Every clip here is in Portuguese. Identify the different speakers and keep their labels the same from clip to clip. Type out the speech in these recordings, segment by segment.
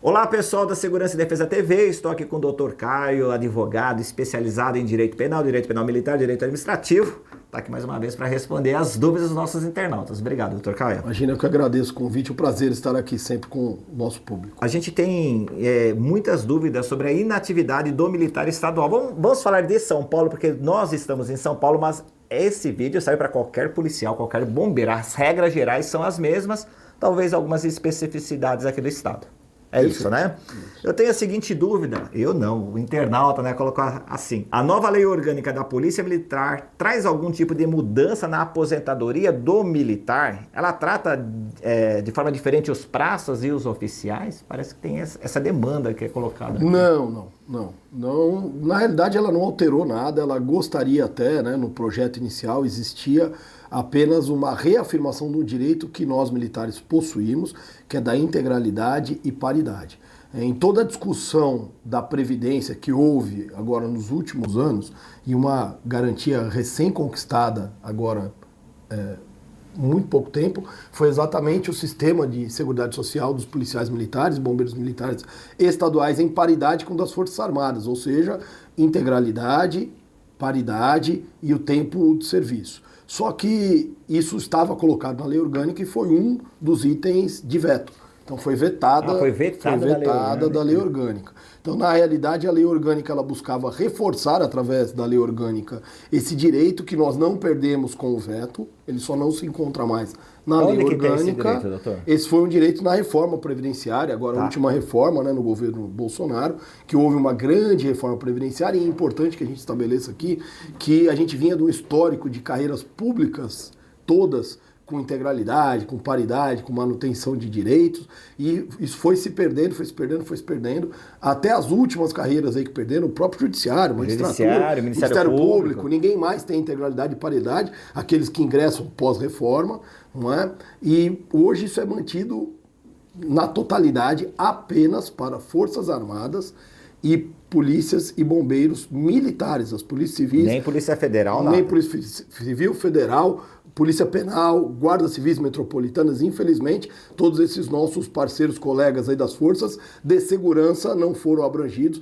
Speaker 1: Olá pessoal da Segurança e Defesa TV, estou aqui com o Dr. Caio, advogado especializado em Direito Penal Militar, Direito Administrativo. Está aqui mais uma vez para responder as dúvidas dos nossos internautas. Obrigado, Dr. Caio.
Speaker 2: Imagina, eu que agradeço o convite, é um prazer estar aqui sempre com o nosso público.
Speaker 1: A gente tem muitas dúvidas sobre a inatividade do militar estadual. Vamos falar de São Paulo, porque nós estamos em São Paulo, mas esse vídeo serve para qualquer policial, qualquer bombeiro. As regras gerais são as mesmas, talvez algumas especificidades aqui do estado. É isso, né? Eu tenho a seguinte dúvida, o internauta, né, colocou assim. A nova lei orgânica da Polícia Militar traz algum tipo de mudança na aposentadoria do militar? Ela trata de forma diferente os praças e os oficiais? Parece que tem essa demanda que é colocada aqui.
Speaker 2: Não. Na realidade, ela não alterou nada, ela gostaria até, né, no projeto inicial existia apenas uma reafirmação do direito que nós militares possuímos, que é da integralidade e paridade. Em toda a discussão da Previdência que houve agora nos últimos anos, e uma garantia recém-conquistada agora muito pouco tempo, foi exatamente o sistema de seguridade social dos policiais militares, bombeiros militares estaduais em paridade com o das Forças Armadas, ou seja, integralidade, paridade e o tempo de serviço. Só que isso estava colocado na lei orgânica e foi um dos itens de veto. Então foi vetada, da lei orgânica. Então, na realidade, a lei orgânica ela buscava reforçar, através da lei orgânica, esse direito que nós não perdemos com o veto, ele só não se encontra mais na lei orgânica. Esse direito, doutor? Esse foi um direito na reforma previdenciária, agora a última reforma, né, no governo Bolsonaro, que houve uma grande reforma previdenciária, e é importante que a gente estabeleça aqui que a gente vinha de um histórico de carreiras públicas, todas com integralidade, com paridade, com manutenção de direitos, e isso foi se perdendo, até as últimas carreiras aí que perderam, o próprio Judiciário, magistratura, Ministério Público, ninguém mais tem integralidade e paridade, aqueles que ingressam pós-reforma, não é? E hoje isso é mantido na totalidade apenas para Forças Armadas e polícias e bombeiros militares, as polícias civis.
Speaker 1: Nem Polícia Federal, nada.
Speaker 2: Nem Polícia Civil Federal, Polícia Penal, Guardas Civis Metropolitanas, infelizmente, todos esses nossos parceiros, colegas aí das forças de segurança não foram abrangidos.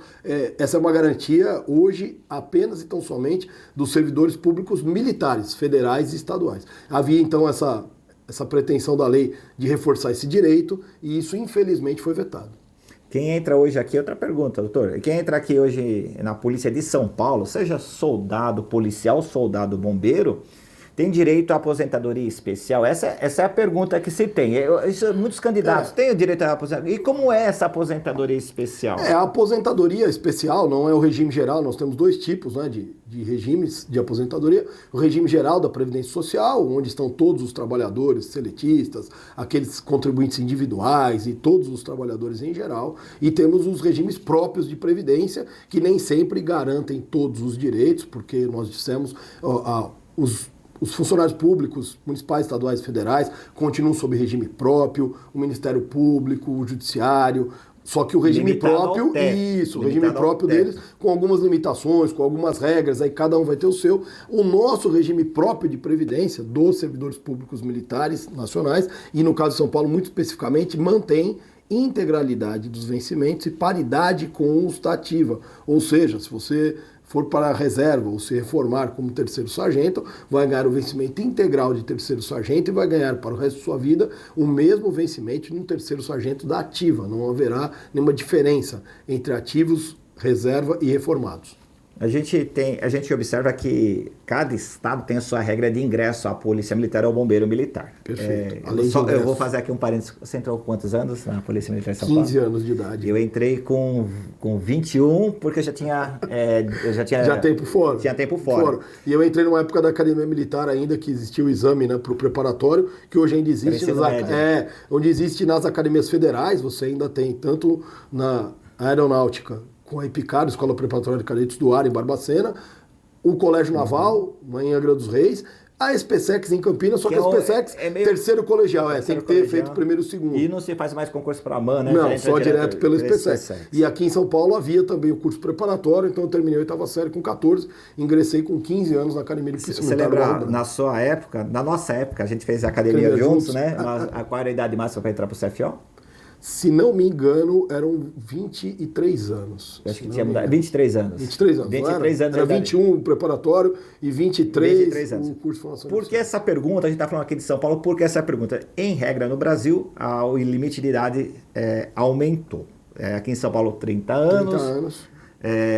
Speaker 2: Essa é uma garantia hoje apenas e tão somente dos servidores públicos militares, federais e estaduais. Havia então essa pretensão da lei de reforçar esse direito e isso infelizmente foi vetado.
Speaker 1: Quem entra hoje aqui, outra pergunta, doutor. Quem entra aqui hoje na Polícia de São Paulo, seja soldado, policial, soldado, bombeiro, tem direito à aposentadoria especial? Essa é a pergunta que se tem. Muitos candidatos têm o direito à aposentadoria. E como é essa aposentadoria especial?
Speaker 2: A aposentadoria especial não é o regime geral. Nós temos dois tipos, né, de regimes de aposentadoria. O regime geral da Previdência Social, onde estão todos os trabalhadores seletistas, aqueles contribuintes individuais e todos os trabalhadores em geral. E temos os regimes próprios de Previdência, que nem sempre garantem todos os direitos, porque nós dissemos os funcionários públicos, municipais, estaduais e federais, continuam sob regime próprio, o Ministério Público, o Judiciário, só que o regime próprio, o regime próprio deles, com algumas limitações, com algumas regras, aí cada um vai ter o seu. O nosso regime próprio de previdência dos servidores públicos militares nacionais, e no caso de São Paulo, muito especificamente, mantém integralidade dos vencimentos e paridade constativa. Ou seja, se você for para a reserva ou se reformar como terceiro sargento, vai ganhar o vencimento integral de terceiro sargento e vai ganhar para o resto de sua vida o mesmo vencimento no terceiro sargento da ativa. Não haverá nenhuma diferença entre ativos, reserva e reformados.
Speaker 1: A gente observa que cada estado tem a sua regra de ingresso à Polícia Militar ou ao Bombeiro Militar.
Speaker 2: Perfeito.
Speaker 1: Eu vou fazer aqui um parênteses. Você entrou com quantos anos na Polícia Militar de São Paulo?
Speaker 2: 15 anos de idade.
Speaker 1: Eu entrei com 21, porque eu já tinha...
Speaker 2: tempo fora.
Speaker 1: Tinha tempo fora.
Speaker 2: E eu entrei numa época da Academia Militar ainda, que existia o exame, né, para o preparatório, que hoje ainda existe onde existe nas academias federais, você ainda tem tanto na aeronáutica, com a EPICAR, Escola Preparatória de Cadetes do Ar, em Barbacena, o Colégio Naval, em Angra dos Reis, a SPSEX em Campinas, só que a SPSEX terceiro colegial, tem que ter feito primeiro e segundo.
Speaker 1: E não se faz mais concurso para a AMAN, né?
Speaker 2: Não, só direto pela SPSEX. E aqui em São Paulo havia também o curso preparatório, então eu terminei a 8ª série com 14, ingressei com 15 anos na Academia de Polícia Militar.
Speaker 1: Você lembra, na nossa época, a gente fez a academia juntos, né? Qual era a idade máxima para entrar para o CFO?
Speaker 2: Se não me engano, eram 23 anos.
Speaker 1: Eu acho que tinha mudado. 23 anos.
Speaker 2: 23 anos.
Speaker 1: 23 anos.
Speaker 2: Era 21 o preparatório e 23
Speaker 1: anos.
Speaker 2: o curso de formação.
Speaker 1: Por que essa pergunta? A gente está falando aqui de São Paulo, por que essa pergunta? Em regra, no Brasil, o limite de idade aumentou. Aqui em São Paulo, 30 anos.
Speaker 2: 30 anos.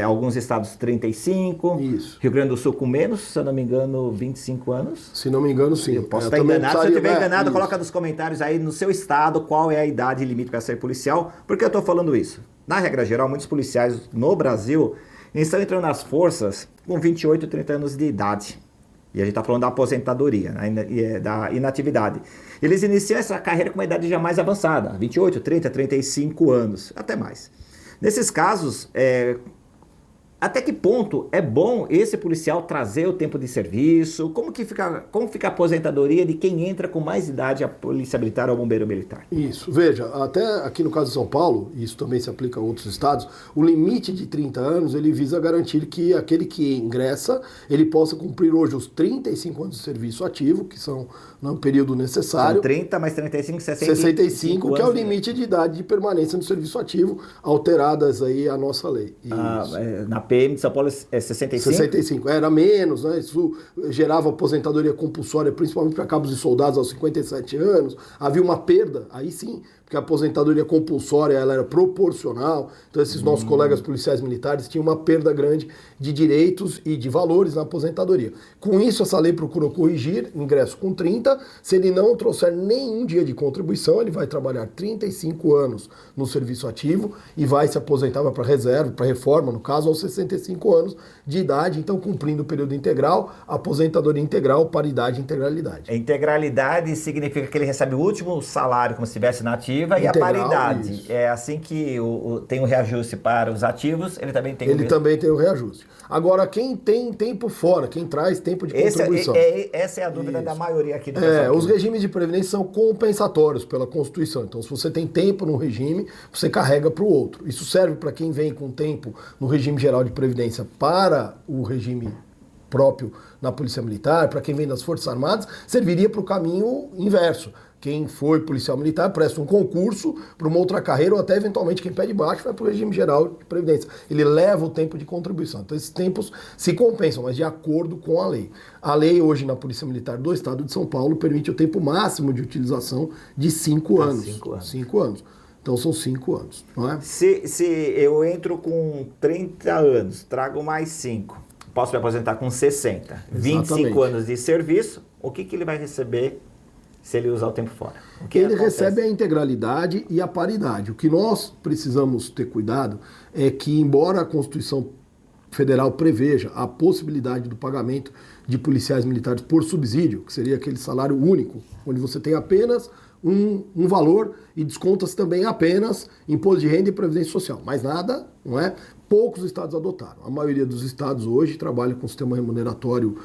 Speaker 1: Alguns estados 35.
Speaker 2: Isso.
Speaker 1: Rio Grande do Sul com menos, se eu não me engano, 25 anos.
Speaker 2: Se não me engano, sim.
Speaker 1: Eu posso estar enganado. Se eu estiver enganado, coloca nos comentários aí no seu estado qual é a idade limite para ser policial. Por que eu estou falando isso? Na regra geral, muitos policiais no Brasil estão entrando nas forças com 28, 30 anos de idade. E a gente está falando da aposentadoria, né, da inatividade. Eles iniciam essa carreira com uma idade já mais avançada, 28, 30, 35 anos, até mais. Nesses casos, até que ponto é bom esse policial trazer o tempo de serviço? Como fica a aposentadoria de quem entra com mais idade, a polícia militar ou bombeiro militar?
Speaker 2: Isso, veja, até aqui no caso de São Paulo, e isso também se aplica a outros estados, o limite de 30 anos, ele visa garantir que aquele que ingressa, ele possa cumprir hoje os 35 anos de serviço ativo, que são no período necessário.
Speaker 1: São 30 mais 35,
Speaker 2: 65, que é o limite de idade de permanência no serviço ativo, alteradas aí a nossa lei.
Speaker 1: Na PM de São Paulo é 65?
Speaker 2: 65, era menos, né? Isso gerava aposentadoria compulsória, principalmente para cabos e soldados aos 57 anos. Havia uma perda, aí sim, porque a aposentadoria compulsória ela era proporcional. Então esses nossos colegas policiais militares tinham uma perda grande de direitos e de valores na aposentadoria. Com isso, essa lei procurou corrigir, ingresso com 30, se ele não trouxer nenhum dia de contribuição, ele vai trabalhar 35 anos no serviço ativo e vai se aposentar para reserva, para reforma, no caso, aos 65 anos de idade, então cumprindo o período integral, aposentadoria integral, paridade e integralidade.
Speaker 1: A integralidade significa que ele recebe o último salário como se estivesse na ativa integral, e a paridade. Isso. É assim que tem o reajuste para os ativos, ele também tem
Speaker 2: também tem o reajuste. Agora, quem tem tempo fora, quem traz tempo de contribuição.
Speaker 1: Essa é a dúvida da maioria aqui do pessoal.
Speaker 2: Os regimes de previdência são compensatórios pela Constituição. Então, se você tem tempo no regime, você carrega para o outro. Isso serve para quem vem com tempo no regime geral de previdência para o regime próprio na Polícia Militar, para quem vem das Forças Armadas, serviria para o caminho inverso. Quem foi policial militar presta um concurso para uma outra carreira ou até eventualmente quem pede baixo vai para o regime geral de previdência. Ele leva o tempo de contribuição. Então esses tempos se compensam, mas de acordo com a lei. A lei hoje na Polícia Militar do Estado de São Paulo permite o tempo máximo de utilização de 5 anos. 5 anos. Então são 5 anos, não é?
Speaker 1: Se eu entro com 30 anos, trago mais 5, posso me aposentar com 60. Exatamente. 25 anos de serviço, o que ele vai receber se ele usar o tempo fora?
Speaker 2: Ele recebe a integralidade e a paridade. O que nós precisamos ter cuidado é que, embora a Constituição Federal preveja a possibilidade do pagamento de policiais militares por subsídio, que seria aquele salário único, onde você tem apenas um valor e desconta-se também apenas imposto de renda e previdência social. Mais nada, não é? Poucos estados adotaram. A maioria dos estados hoje trabalha com um sistema remuneratório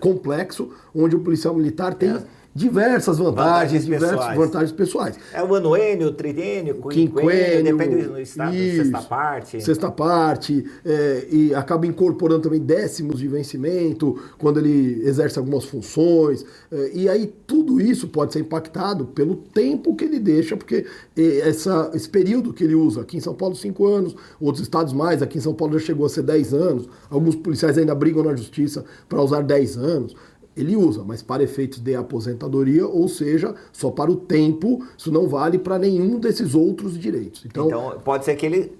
Speaker 2: complexo, onde o policial militar tem diversas vantagens pessoais.
Speaker 1: É o anuênio, tridênio, quinquênio, depende do estado,
Speaker 2: sexta parte, e acaba incorporando também décimos de vencimento, quando ele exerce algumas funções, e aí tudo isso pode ser impactado pelo tempo que ele deixa, porque esse período que ele usa, aqui em São Paulo 5 anos, outros estados mais, aqui em São Paulo já chegou a ser 10 anos, alguns policiais ainda brigam na justiça para usar 10 anos, ele usa, mas para efeitos de aposentadoria, ou seja, só para o tempo, isso não vale para nenhum desses outros direitos.
Speaker 1: Então pode ser que ele,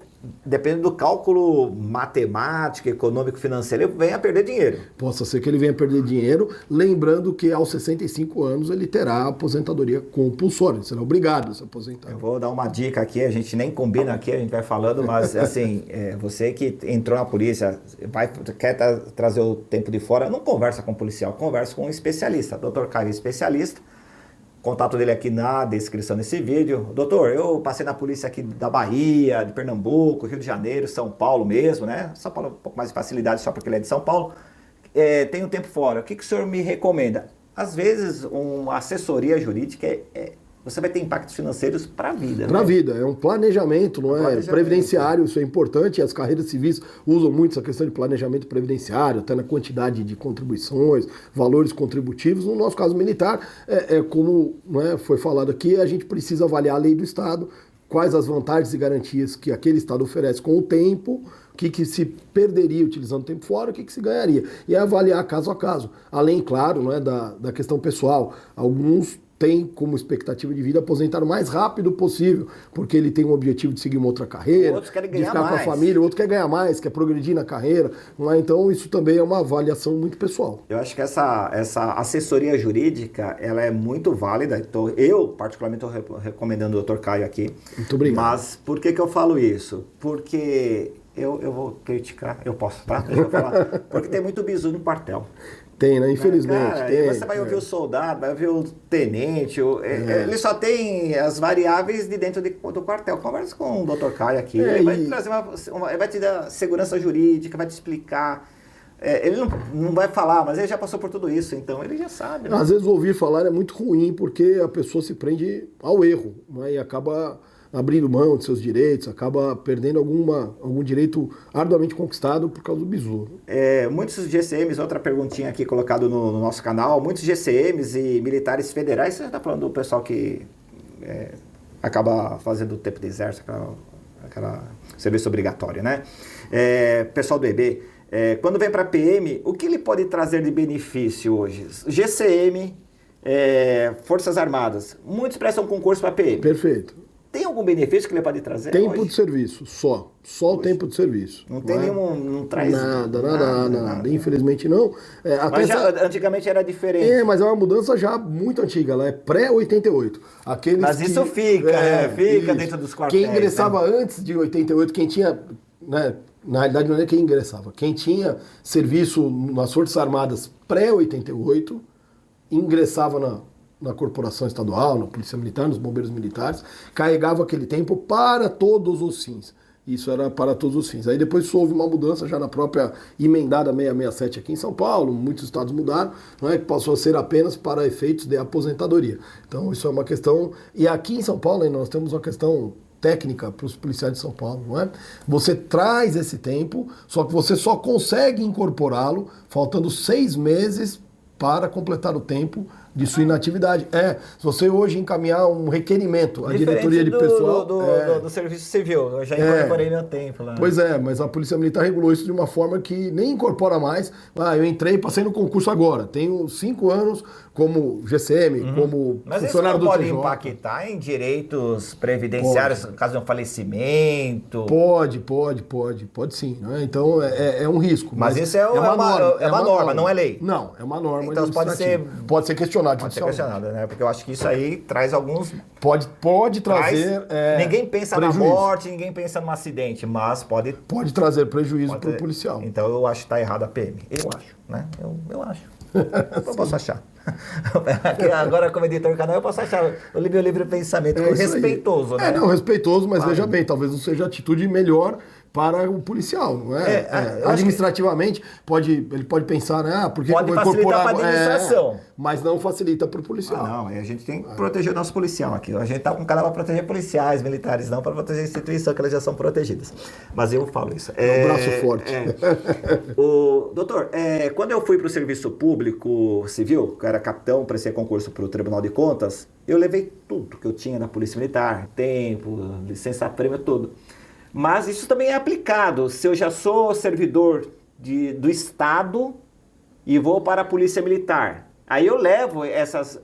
Speaker 1: dependendo do cálculo matemático, econômico, financeiro, ele venha a perder dinheiro.
Speaker 2: Possa ser que ele venha a perder dinheiro, lembrando que aos 65 anos ele terá aposentadoria compulsória, ele será obrigado a se aposentar.
Speaker 1: Eu vou dar uma dica aqui, a gente nem combina aqui, a gente vai falando, mas assim, você que entrou na polícia, quer trazer o tempo de fora, não conversa com um policial, conversa com um especialista. Dr. Caio, especialista. Contato dele aqui na descrição desse vídeo. Doutor, eu passei na polícia aqui da Bahia, de Pernambuco, Rio de Janeiro, São Paulo mesmo, né? São Paulo é um pouco mais de facilidade só porque ele é de São Paulo. Tenho tempo fora. O que o senhor me recomenda? Às vezes, uma assessoria jurídica você vai ter impactos financeiros para a vida.
Speaker 2: Para a vida, é um planejamento, não é? Previdenciário, isso é importante, as carreiras civis usam muito essa questão de planejamento previdenciário, até na quantidade de contribuições, valores contributivos. No nosso caso militar, como não é, foi falado aqui, a gente precisa avaliar a lei do Estado, quais as vantagens e garantias que aquele Estado oferece com o tempo, o que se perderia utilizando o tempo fora, o que se ganharia. E avaliar caso a caso. Além, claro, não é, da questão pessoal. Alguns têm como expectativa de vida aposentar o mais rápido possível, porque ele tem um objetivo de seguir uma outra carreira,
Speaker 1: outros querem
Speaker 2: de
Speaker 1: ganhar
Speaker 2: ficar
Speaker 1: mais.
Speaker 2: com a família, o outro quer ganhar mais, quer progredir na carreira. Não é? Então, isso também é uma avaliação muito pessoal.
Speaker 1: Eu acho que essa assessoria jurídica, ela é muito válida. Então, eu, particularmente, estou recomendando o Dr. Caio aqui.
Speaker 2: Muito obrigado.
Speaker 1: Mas por que eu falo isso? Porque eu vou criticar, eu posso, tá? Deixa eu falar. Porque tem muito bizu no quartel.
Speaker 2: Tem, né? Infelizmente.
Speaker 1: Cara,
Speaker 2: tem,
Speaker 1: você vai ouvir o soldado, vai ouvir o tenente, ele só tem as variáveis de dentro do quartel. Conversa com o Dr. Caio aqui, ele vai trazer ele vai te dar segurança jurídica, vai te explicar. Ele não vai falar, mas ele já passou por tudo isso, então ele já sabe. Né?
Speaker 2: Às vezes ouvir falar é muito ruim, porque a pessoa se prende ao erro, né? E acaba abrindo mão de seus direitos, acaba perdendo algum direito arduamente conquistado por causa do bizu.
Speaker 1: Muitos GCMs, outra perguntinha aqui colocado no nosso canal, muitos GCMs e militares federais, você está falando do pessoal que acaba fazendo o tempo de exército, aquela serviço obrigatório, né? Pessoal do EB, quando vem para PM, o que ele pode trazer de benefício hoje? GCM, Forças Armadas, muitos prestam concurso para PM.
Speaker 2: Perfeito.
Speaker 1: Tem algum benefício que ele pode trazer
Speaker 2: Tempo
Speaker 1: hoje?
Speaker 2: de serviço, só o tempo de serviço.
Speaker 1: Não tem nenhum, não traz
Speaker 2: nada. Infelizmente não.
Speaker 1: Mas antigamente era diferente.
Speaker 2: Mas é uma mudança já muito antiga, ela é pré-88.
Speaker 1: Mas isso fica dentro dos quartéis.
Speaker 2: Quem ingressava antes de 88, quem tinha, né, na realidade não é quem ingressava, quem tinha serviço nas Forças Armadas pré-88, ingressava na corporação estadual, na Polícia Militar, nos bombeiros militares, carregava aquele tempo para todos os fins. Isso era para todos os fins. Aí depois houve uma mudança já na própria emendada 667 aqui em São Paulo, muitos estados mudaram, não é, que passou a ser apenas para efeitos de aposentadoria. Então isso é uma questão... E aqui em São Paulo nós temos uma questão técnica para os policiais de São Paulo, não é? Você traz esse tempo, só que você só consegue incorporá-lo faltando 6 meses para completar o tempo de sua inatividade. Se você hoje encaminhar um requerimento à diretoria de pessoal...
Speaker 1: Do serviço civil, eu já incorporei meu tempo lá.
Speaker 2: Pois mas a Polícia Militar regulou isso de uma forma que nem incorpora mais. Eu entrei, passei no concurso agora, tenho 5 anos como GCM, como
Speaker 1: mas
Speaker 2: funcionário
Speaker 1: isso não
Speaker 2: do
Speaker 1: pode
Speaker 2: TJ.
Speaker 1: impactar em direitos previdenciários, no caso de um falecimento?
Speaker 2: Pode sim. Né? Então é um risco.
Speaker 1: Mas isso é uma norma, não é lei.
Speaker 2: Não, é uma norma.
Speaker 1: Então
Speaker 2: pode ser questionado.
Speaker 1: Pode ser questionado, né? Porque eu acho que isso aí traz alguns...
Speaker 2: Pode trazer
Speaker 1: ninguém pensa
Speaker 2: prejuízo.
Speaker 1: na morte, ninguém pensa num acidente, mas pode
Speaker 2: trazer prejuízo para o policial.
Speaker 1: Então eu acho que está errado a PM. Eu acho, né? Eu acho. Eu posso achar. Agora, como editor do canal, eu posso achar. Eu li meu livre pensamento, respeitoso, né?
Speaker 2: Não, respeitoso, mas veja bem, talvez não seja a atitude melhor para o policial, não é? Administrativamente, ele pode pensar, né? Porque
Speaker 1: pode facilitar para a administração.
Speaker 2: Mas não facilita para o policial.
Speaker 1: Não, a gente tem que proteger o nosso policial aqui. A gente tá com um canal para proteger policiais, militares, não para proteger a instituição, que elas já são protegidas. Mas eu falo isso.
Speaker 2: Um braço forte.
Speaker 1: Doutor, quando eu fui para o serviço público civil, eu era capitão, prestei concurso para o Tribunal de Contas, eu levei tudo que eu tinha na Polícia Militar, tempo, licença-prêmio, tudo. Mas isso também é aplicado. Se eu já sou servidor do Estado e vou para a Polícia Militar, aí eu levo essas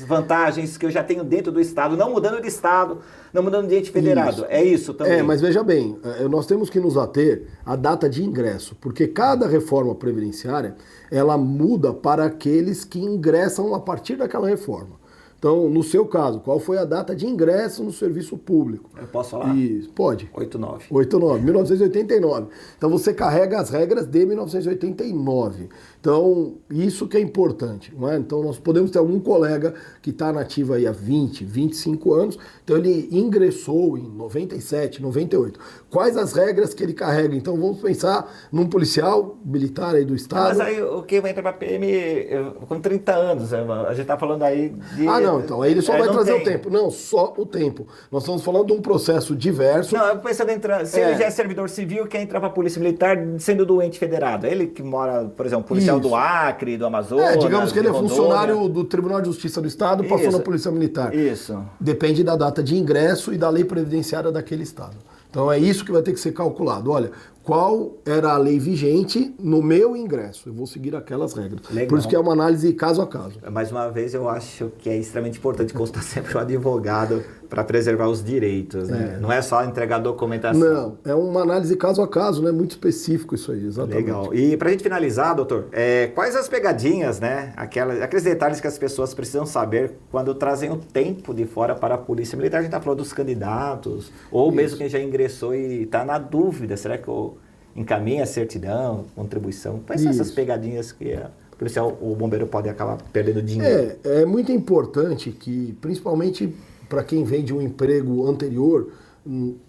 Speaker 1: vantagens que eu já tenho dentro do Estado, não mudando de Estado, não mudando de ente federado. Isso. É isso também.
Speaker 2: Mas veja bem, nós temos que nos ater à data de ingresso, porque cada reforma previdenciária, ela muda para aqueles que ingressam a partir daquela reforma. Então, no seu caso, qual foi a data de ingresso no serviço público?
Speaker 1: Eu posso falar?
Speaker 2: Isso, pode.
Speaker 1: 89.
Speaker 2: 1989. Então, você carrega as regras de 1989. Então, isso que é importante, não é? Então, nós podemos ter algum colega que está nativo aí há 20, 25 anos, então ele ingressou em 97, 98. Quais as regras que ele carrega? Então, vamos pensar num policial militar aí do Estado.
Speaker 1: Mas aí, o que vai entrar para PM com 30 anos? A gente está falando aí de...
Speaker 2: Não, então aí ele só vai
Speaker 1: não
Speaker 2: trazer
Speaker 1: tem.
Speaker 2: o tempo. Não, só o tempo. Nós estamos falando de um processo diverso.
Speaker 1: Não, eu pensando em entrar. Se ele já é servidor civil, quer entrar pra Polícia Militar sendo doente federado. Ele que mora, por exemplo, policial
Speaker 2: Isso.
Speaker 1: do Acre, do Amazonas.
Speaker 2: Digamos que ele é
Speaker 1: de Rondônia.
Speaker 2: funcionário do Tribunal de Justiça do Estado, passou
Speaker 1: Isso.
Speaker 2: na Polícia Militar.
Speaker 1: Isso.
Speaker 2: Depende da data de ingresso e da lei previdenciária daquele Estado. Então é isso que vai ter que ser calculado. Olha, qual era a lei vigente no meu ingresso? Eu vou seguir aquelas regras.
Speaker 1: Legal.
Speaker 2: Por isso que é uma análise caso a caso.
Speaker 1: Mais uma vez, eu acho que é extremamente importante constar sempre o advogado para preservar os direitos, né? Não é só entregar documentação.
Speaker 2: Não, é uma análise caso a caso, né? Muito específico isso aí, exatamente.
Speaker 1: Legal. E pra gente finalizar, doutor, quais as pegadinhas, né? Aqueles detalhes que as pessoas precisam saber quando trazem o tempo de fora para a Polícia Militar? A gente tá falando dos candidatos, ou mesmo quem já ingressou e está na dúvida, será que eu encaminho a certidão, contribuição? Quais são essas pegadinhas que o bombeiro pode acabar perdendo dinheiro?
Speaker 2: É muito importante que, principalmente para quem vem de um emprego anterior,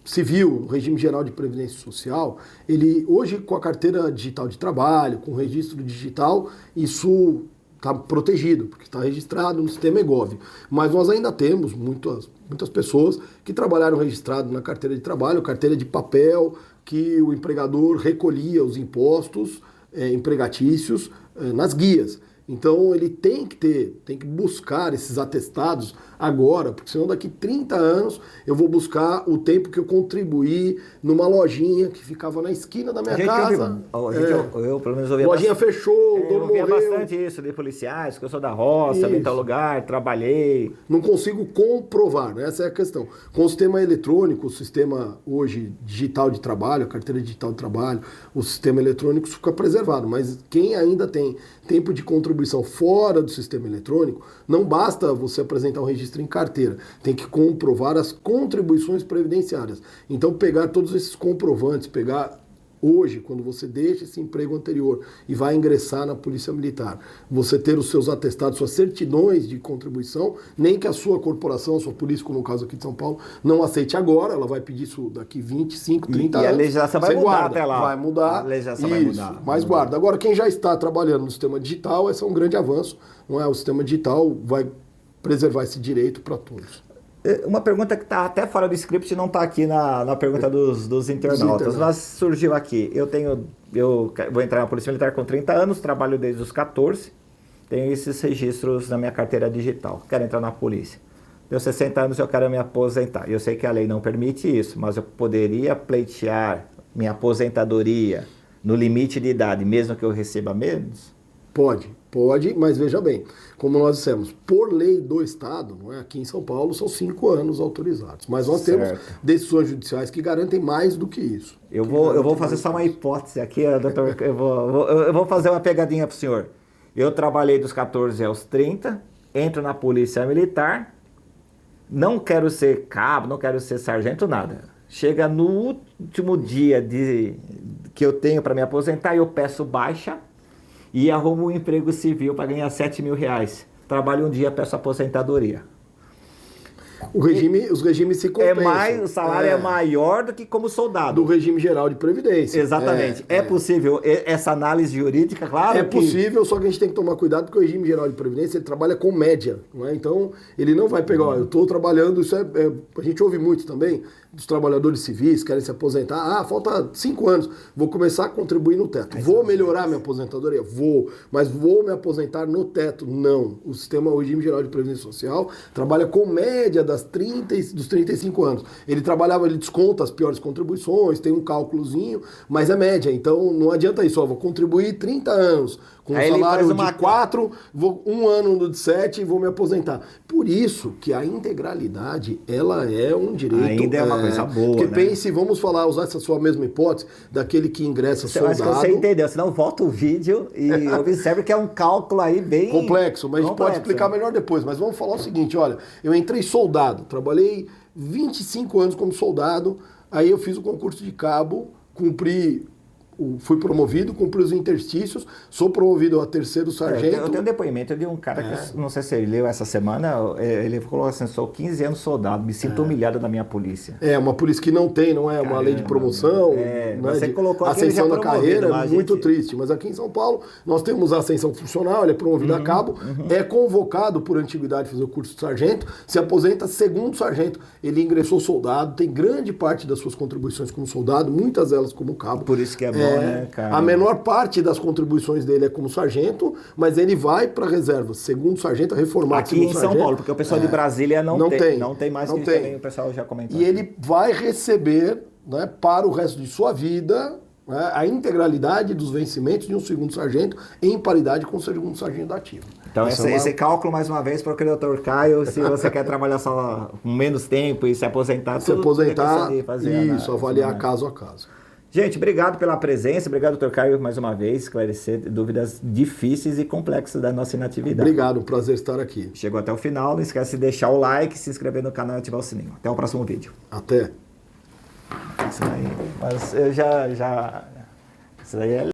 Speaker 2: civil, regime geral de previdência social, ele hoje com a carteira digital de trabalho, com o registro digital, isso está protegido, porque está registrado no sistema eGov. Mas nós ainda temos muitas pessoas que trabalharam registrado na carteira de trabalho, carteira de papel, que o empregador recolhia os impostos empregatícios nas guias. Então ele tem que buscar esses atestados agora, porque senão daqui 30 anos eu vou buscar o tempo que eu contribuí numa lojinha que ficava na esquina da minha casa.
Speaker 1: Eu pelo menos ouvia
Speaker 2: lojinha fechou, o dono
Speaker 1: ouvia
Speaker 2: morreu.
Speaker 1: bastante isso de policiais, que eu sou da roça, vim em tal lugar, trabalhei.
Speaker 2: Não consigo comprovar, né? Essa é a questão. Com o sistema eletrônico, o sistema hoje digital de trabalho, a carteira digital de trabalho, o sistema eletrônico fica preservado, mas quem ainda tem tempo de contribuição fora do sistema eletrônico, não basta você apresentar um registro em carteira, tem que comprovar as contribuições previdenciárias. Então pegar todos esses comprovantes, pegar hoje, quando você deixa esse emprego anterior e vai ingressar na Polícia Militar, você ter os seus atestados, suas certidões de contribuição, nem que a sua corporação, a sua polícia, como no caso aqui de São Paulo, não aceite agora, ela vai pedir isso daqui 25, 30 anos.
Speaker 1: E a legislação vai mudar até lá.
Speaker 2: Vai mudar.
Speaker 1: A legislação vai mudar.
Speaker 2: Mas guarda. Agora, quem já está trabalhando no sistema digital, esse é um grande avanço. Não é? O sistema digital vai preservar esse direito para todos.
Speaker 1: Uma pergunta que está até fora do script, não está aqui na pergunta dos internautas, mas surgiu aqui. Eu vou entrar na Polícia Militar com 30 anos, trabalho desde os 14, tenho esses registros na minha carteira digital, quero entrar na polícia. Deu 60 anos, eu quero me aposentar. Eu sei que a lei não permite isso, mas eu poderia pleitear minha aposentadoria no limite de idade, mesmo que eu receba menos?
Speaker 2: Pode, mas veja bem, como nós dissemos, por lei do Estado, não é? Aqui em São Paulo são 5 anos autorizados, mas nós temos decisões judiciais que garantem mais do que isso.
Speaker 1: Eu vou fazer só uma hipótese aqui, doutor, eu vou fazer uma pegadinha para o senhor. Eu trabalhei dos 14 aos 30, entro na Polícia Militar, não quero ser cabo, não quero ser sargento, nada. Chega no último dia que eu tenho para me aposentar, eu peço baixa, e arrumo um emprego civil para ganhar R$7.000. Trabalho um dia, peço aposentadoria.
Speaker 2: Os regimes se compensam.
Speaker 1: O salário é maior do que como soldado.
Speaker 2: Do regime geral de previdência.
Speaker 1: Exatamente. É possível essa análise jurídica, claro?
Speaker 2: É possível, só que a gente tem que tomar cuidado porque o regime geral de previdência ele trabalha com média, não é? Então ele não vai pegar, eu estou trabalhando, a gente ouve muito também dos trabalhadores civis, querem se aposentar, falta 5 anos, vou começar a contribuir no teto. Vou melhorar minha aposentadoria? Vou, mas vou me aposentar no teto? Não. O regime geral de previdência social trabalha com média dos 35 anos. Ele desconta as piores contribuições, tem um cálculozinho, mas é média. Então não adianta isso, vou contribuir 30 anos com um salário de 4, vou 1 ano no de 7 e vou me aposentar. Por isso que a integralidade, ela é um direito...
Speaker 1: Ainda é uma coisa boa,
Speaker 2: porque
Speaker 1: né?
Speaker 2: pense, vamos usar essa sua mesma hipótese, daquele que ingressa soldado...
Speaker 1: Acho que você entendeu, senão volta o vídeo e observe que é um cálculo aí bem...
Speaker 2: complexo, mas a gente pode explicar melhor depois. Mas vamos falar o seguinte, olha, eu entrei soldado, trabalhei 25 anos como soldado, aí eu fiz o concurso de cabo, cumpri fui promovido, cumpri os interstícios, sou promovido a terceiro sargento.
Speaker 1: Eu tenho um depoimento de um cara que, não sei se ele leu essa semana, ele falou assim, sou 15 anos soldado, me sinto humilhado da minha polícia.
Speaker 2: Uma polícia que não tem, não é uma lei de promoção,
Speaker 1: você colocou
Speaker 2: ascensão da carreira,
Speaker 1: mas
Speaker 2: muito triste. Mas aqui em São Paulo, nós temos a ascensão funcional, ele é promovido a cabo, é convocado por antiguidade a fazer o curso de sargento, se aposenta segundo sargento. Ele ingressou soldado, tem grande parte das suas contribuições como soldado, muitas delas como cabo.
Speaker 1: Por isso que é bom, né, cara?
Speaker 2: A menor parte das contribuições dele é como sargento, mas ele vai para a reserva, segundo sargento, reformado.
Speaker 1: Aqui em São Paulo, porque o pessoal de Brasília não tem mais,
Speaker 2: não
Speaker 1: que
Speaker 2: tem.
Speaker 1: Também o pessoal já comentou.
Speaker 2: E ele vai receber, né, para o resto de sua vida, né, a integralidade dos vencimentos de um segundo sargento em paridade com o segundo sargento da ativa.
Speaker 1: Então esse cálculo, mais uma vez, para o Dr. Caio, se você quer trabalhar só com menos tempo e se aposentar,
Speaker 2: avaliar caso a caso.
Speaker 1: Gente, obrigado pela presença, obrigado, Dr. Caio, mais uma vez, esclarecer dúvidas difíceis e complexas da nossa inatividade.
Speaker 2: Obrigado, um prazer estar aqui.
Speaker 1: Chegou até o final, não esquece de deixar o like, se inscrever no canal e ativar o sininho. Até o próximo vídeo.
Speaker 2: Até.
Speaker 1: Isso aí, mas eu já... Isso aí é...